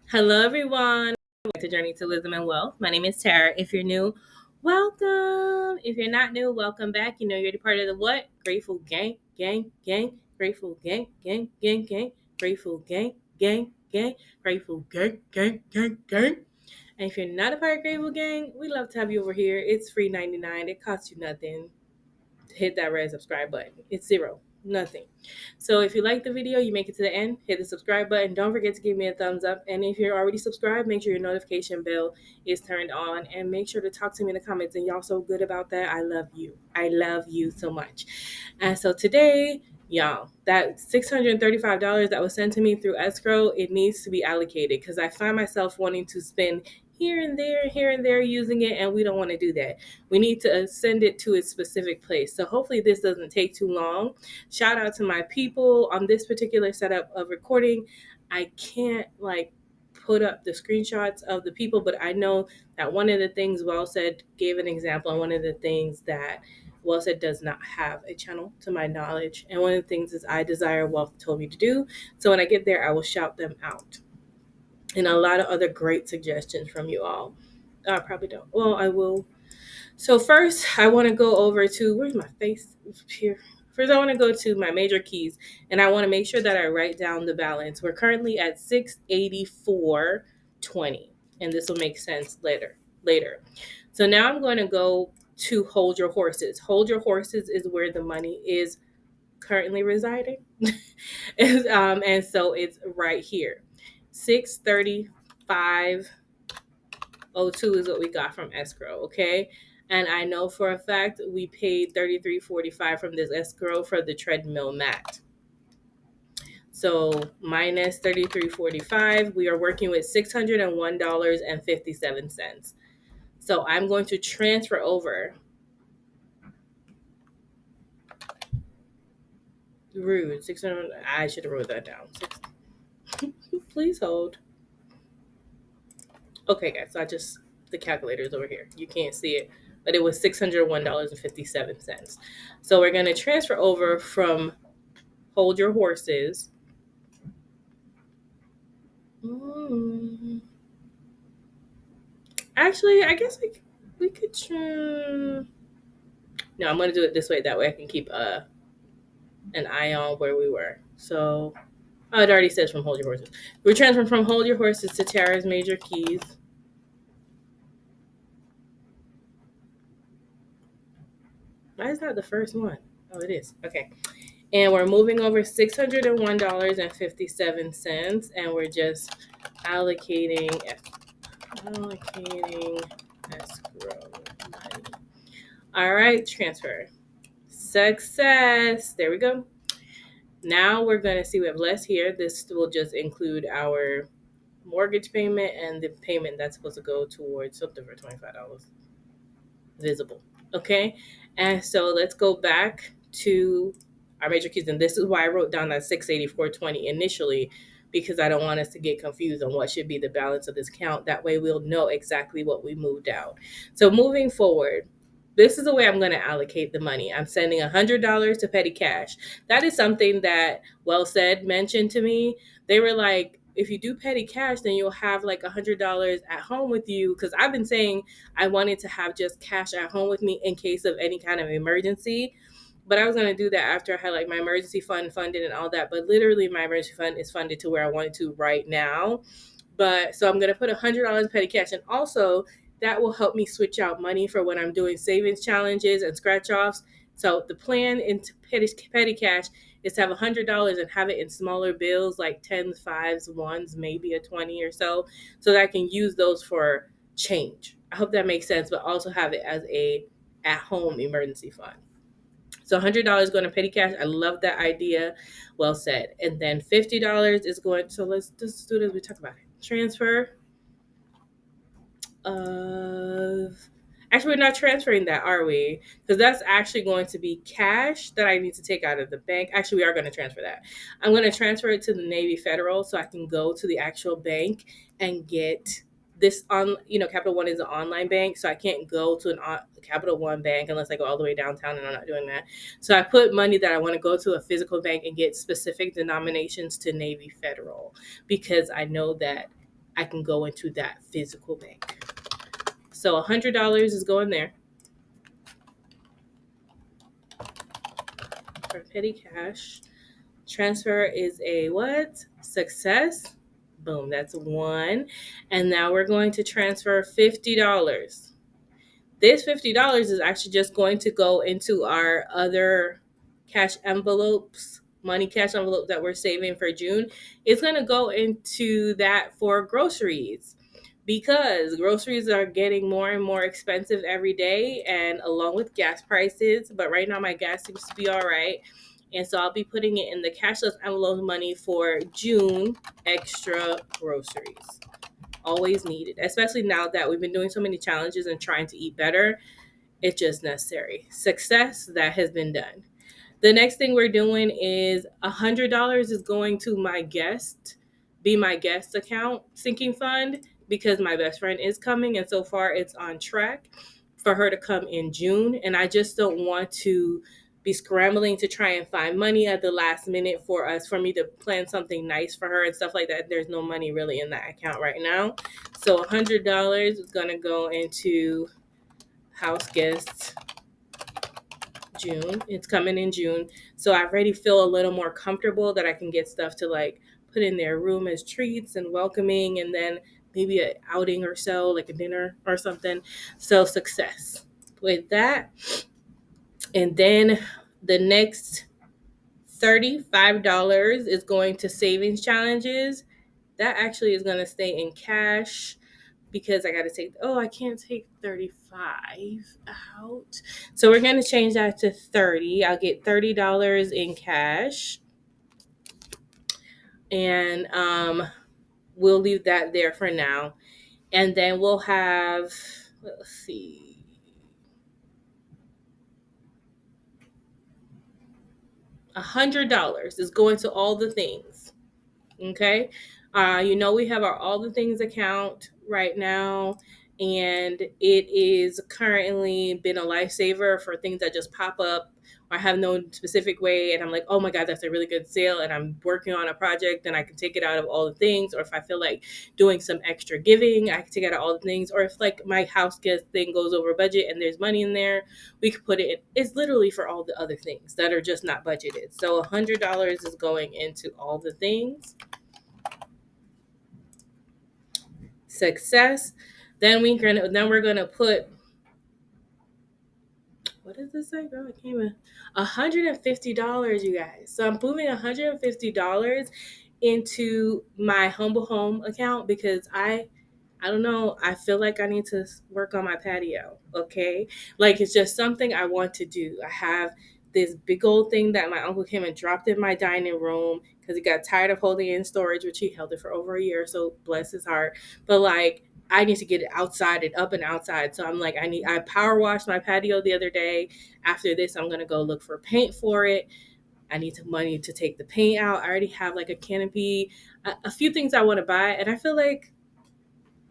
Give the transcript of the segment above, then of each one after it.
Hello, everyone. Welcome back to Journey to Wisdom and Wealth. My name is Tara. If you're new, welcome. If you're not new, welcome back. You know you're the part of the what? Grateful gang, gang, gang. Grateful gang, gang, gang, gang. Grateful gang, gang, gang. Grateful gang, gang, gang, gang. And if you're not a part of Grateful Gang, we love to have you over here. It's free 99. It costs you nothing. Hit that red subscribe button. It's zero. Nothing. So if you like the video, you make it to the end, hit the subscribe button. Don't forget to give me a thumbs up. And if you're already subscribed, make sure your notification bell is turned on. And make sure to talk to me in the comments. And y'all so good about that. I love you. I love you so much. And so today, y'all, that $635 that was sent to me through escrow, it needs to be allocated because I find myself wanting to spend here and there using it, and we don't want to do that. We need to send it to its specific place. So hopefully this doesn't take too long. Shout out to my people on this particular setup of recording. I can't put up the screenshots of the people, but I know that one of the things Well Said gave an example, and one of the things that Well Said does not have a channel to my knowledge. And one of the things is I Desire Wealth told me to do. So when I get there, I will shout them out. And a lot of other great suggestions from you all. I probably don't. Well, I will. So first, I want to go over to, where's my face? Here. First, I want to go to my major keys, and I want to make sure that I write down the balance. We're currently at 684.20, and this will make sense later. So now I'm going to go to Hold Your Horses. Hold Your Horses is where the money is currently residing. And so it's right here. 635.02 is what we got from escrow, okay? And I know for a fact we paid $33.45 from this escrow for the treadmill mat. So minus $33.45, we are working with $601.57. So I'm going to transfer over. Rude. 600. I should have wrote that down. Please hold. Okay, guys. So the calculator is over here. You can't see it, but it was $601.57. So we're going to transfer over from Hold Your Horses. Actually, I guess we could. No, I'm going to do it this way. That way I can keep an eye on where we were. So, it already says from Hold Your Horses. We're transferring from Hold Your Horses to Tara's major keys. Why is that the first one? Oh, it is. Okay. And we're moving over $601.57, and we're just allocating escrow money. All right, transfer. Success. There we go. Now we're going to see we have less here. This will just include our mortgage payment and the payment that's supposed to go towards something for $25. Visible. Okay. And so let's go back to our major keys. And this is why I wrote down that 684.20 initially, because I don't want us to get confused on what should be the balance of this account. That way we'll know exactly what we moved out. So moving forward, this is the way I'm going to allocate the money. I'm sending $100 to petty cash. That is something that Well Said mentioned to me. They were like, if you do petty cash, then you'll have like $100 at home with you. Because I've been saying I wanted to have just cash at home with me in case of any kind of emergency. But I was going to do that after I had like my emergency fund funded and all that. But literally my emergency fund is funded to where I want it to right now. But so I'm going to put $100 petty cash. And also that will help me switch out money for when I'm doing savings challenges and scratch offs. So the plan into petty cash is to have $100 and have it in smaller bills like 10s, 5s, 1s, maybe a 20 or so that I can use those for change. I hope that makes sense, but also have it as a at-home emergency fund. So $100 going to petty cash. I love that idea. Well said. And then $50 is going, so let's just do this. We talk about it. Transfer of, actually, we're not transferring that, are we? Because that's actually going to be cash that I need to take out of the bank. Actually, we are going to transfer that. I'm going to transfer it to the Navy Federal so I can go to the actual bank and get this on, Capital One is an online bank, so I can't go to a Capital One bank unless I go all the way downtown, and I'm not doing that. So I put money that I want to go to a physical bank and get specific denominations to Navy Federal, because I know that I can go into that physical bank. So $100 is going there for petty cash. Transfer is a what? Success. Boom, that's one. And now we're going to transfer $50. This $50 is actually just going to go into our other cash envelopes, money cash envelope that we're saving for June. It's going to go into that for groceries because groceries are getting more and more expensive every day, and along with gas prices. But right now, my gas seems to be all right. And so I'll be putting it in the cashless envelope money for June extra groceries. Always needed, especially now that we've been doing so many challenges and trying to eat better. It's just necessary. Success, that has been done. The next thing we're doing is $100 is going to my guest, be my guest account sinking fund because my best friend is coming, and so far it's on track for her to come in June. And I just don't want to be scrambling to try and find money at the last minute for me to plan something nice for her and stuff like that. There's no money really in that account right now. So $100 is going to go into house guests June. It's coming in June. So I already feel a little more comfortable that I can get stuff to like put in their room as treats and welcoming, and then maybe an outing or so, like a dinner or something. So success with that. And then the next $35 is going to savings challenges. That actually is going to stay in cash because I got to I can't take 35 out. So we're going to change that to 30. I'll get $30 in cash. And we'll leave that there for now. And then we'll have, let's see, $100 is going to all the things. Okay. We have our all the things account right now, and it is currently been a lifesaver for things that just pop up or have no specific way. And I'm like, oh my God, that's a really good sale. And I'm working on a project and I can take it out of all the things. Or if I feel like doing some extra giving, I can take it out of all the things. Or if like my house guest thing goes over budget and there's money in there, we could put it in. It's literally for all the other things that are just not budgeted. So $100 is going into all the things. Success. Then we're gonna put, what does this say, girl? I can't even. $150, you guys. So I'm moving $150 into my humble home account because I don't know. I feel like I need to work on my patio. Okay. Like it's just something I want to do. I have this big old thing that my uncle came and dropped in my dining room because he got tired of holding it in storage, which he held it for over a year. So bless his heart. But like, I need to get it outside and up and outside. So I'm like, I power washed my patio the other day. After this, I'm going to go look for paint for it. I need some money to take the paint out. I already have like a canopy, a few things I want to buy. And I feel like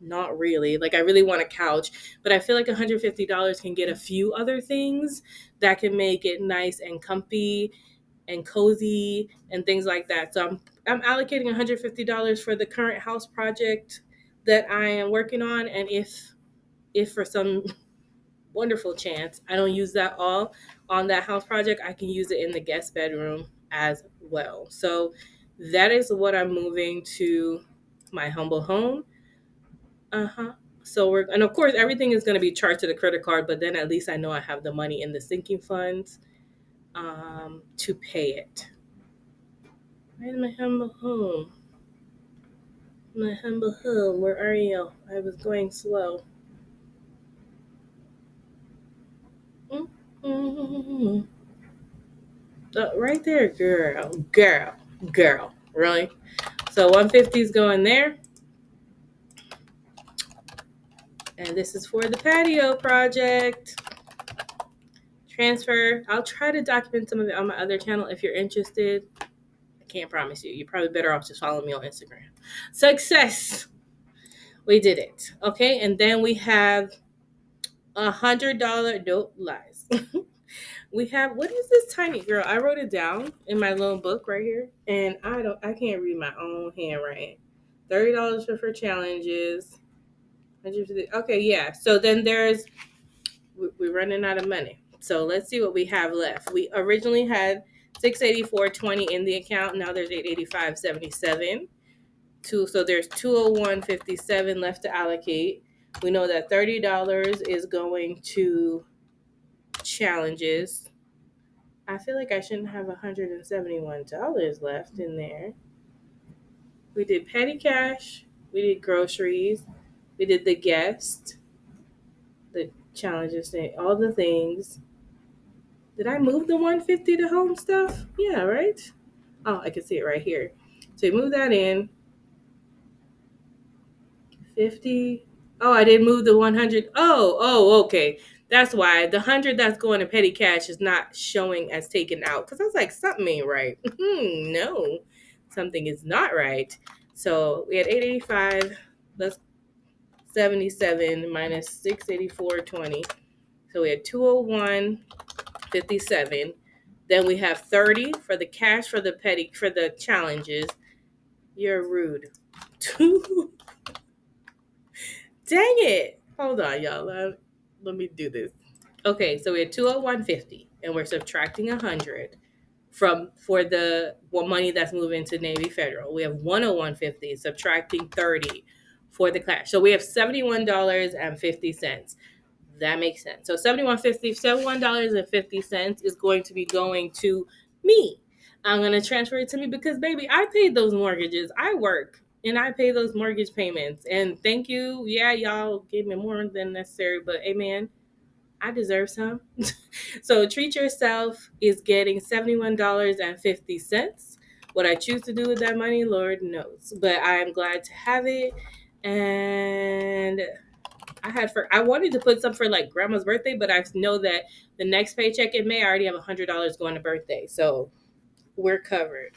not really. Like I really want a couch, but I feel like $150 can get a few other things that can make it nice and comfy and cozy and things like that. So I'm allocating $150 for the current house project that I am working on, and if for some wonderful chance I don't use that all on that house project, I can use it in the guest bedroom as well. So that is what I'm moving to my humble home. So and of course everything is going to be charged to the credit card, but then at least I know I have the money in the sinking funds to pay it. Where's my humble home? My humble home, where are you? I was going slow. Mm-hmm. Right there, girl. Really? So 150 is going there. And this is for the patio project. Transfer. I'll try to document some of it on my other channel if you're interested. I can't promise you. You're probably better off just following me on Instagram. Success. We did it. Okay. And then we have $100. Nope, lies. We have, what is this tiny girl? I wrote it down in my little book right here. And I can't read my own handwriting. $30 for challenges. Okay, yeah. So then we're running out of money. So let's see what we have left. We originally had 684.20 in the account. Now there's 885.77. So there's 201.57 left to allocate. We know that $30 is going to challenges. I feel like I shouldn't have $171 left in there. We did petty cash. We did groceries. We did the guest, the challenges thing, all the things. Did I move the 150 to home stuff? Yeah, right? Oh, I can see it right here. So you move that in. 50. Oh, I didn't move the 100. Oh, okay. That's why the 100 that's going to petty cash is not showing as taken out. Because I was like, something ain't right. No, something is not right. So we had 885 plus 77 minus 684.20. So we had 201.57. Then we have 30 for the cash for the challenges. You're rude. Dang it. Hold on, y'all. Let me do this. Okay, so we had 201.50 and we're subtracting 100 for the money that's moving to Navy Federal. We have 101.50 subtracting 30 for the class. So we have $71.50. That makes sense. So $71.50 is going to be going to me. I'm going to transfer it to me because, baby, I paid those mortgages. I work and I pay those mortgage payments. And thank you. Yeah, y'all gave me more than necessary, but amen. I deserve some. So treat yourself is getting $71.50. What I choose to do with that money, Lord knows. But I am glad to have it. And I wanted to put some for like grandma's birthday, but I know that the next paycheck in May I already have $100 going to birthday. So we're covered.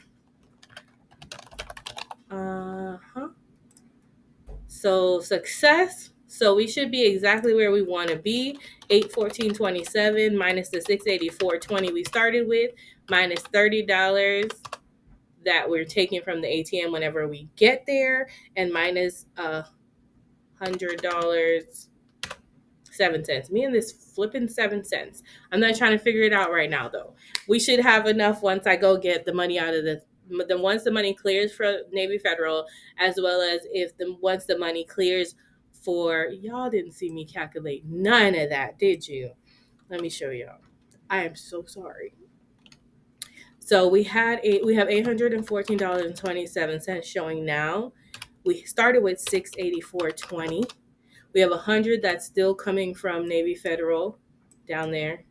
So success. So we should be exactly where we want to be. 814.27 minus the 684.20 we started with, minus $30 that we're taking from the ATM whenever we get there, and minus $100 7 cents. Me and this flipping 7 cents. I'm not trying to figure it out right now though. We should have enough once I go get the money out of once the money clears for Navy Federal, as well as once the money clears for y'all. Didn't see me calculate none of that, did you? Let me show y'all. I am so sorry. So we have $814.27 showing now. We started with 684.20. We have 100 that's still coming from Navy Federal down there.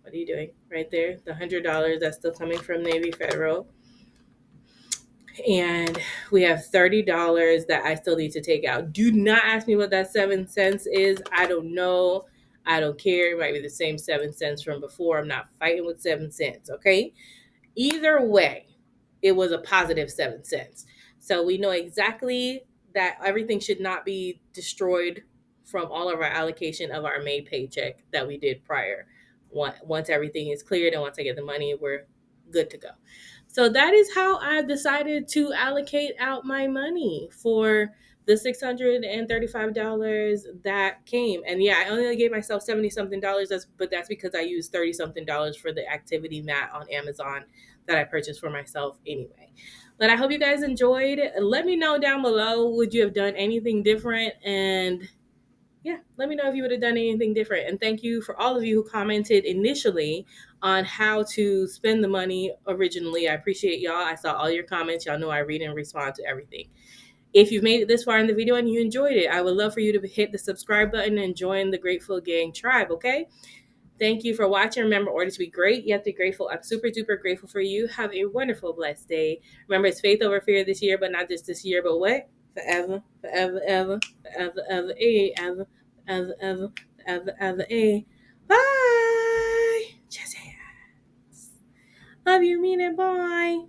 What are you doing? Right there. The $100 that's still coming from Navy Federal. And we have $30 that I still need to take out. Do not ask me what that 7 cents is. I don't know. I don't care. It might be the same 7 cents from before. I'm not fighting with 7 cents. Okay. Either way, it was a positive 7 cents. So we know exactly that everything should not be destroyed from all of our allocation of our May paycheck that we did prior. Once everything is cleared and once I get the money, we're good to go. So that is how I've decided to allocate out my money for the $635 that came. And yeah, I only gave myself 70 something dollars, but that's because I used 30 something dollars for the activity mat on Amazon that I purchased for myself anyway. But I hope you guys enjoyed. Let me know down below, would you have done anything different? And yeah, let me know if you would have done anything different. And thank you for all of you who commented initially on how to spend the money originally. I appreciate y'all. I saw all your comments. Y'all know I read and respond to everything. If you've made it this far in the video and you enjoyed it, I would love for you to hit the subscribe button and join the Grateful Gang tribe, okay? Thank you for watching. Remember, order to be great. You have to be grateful. I'm super duper grateful for you. Have a wonderful, blessed day. Remember, it's faith over fear this year, but not just this year, but what? Forever, forever, ever, forever, ever, ever, ever, ever, ever, ever, Bye. Just hands. Love you, mean it. Bye.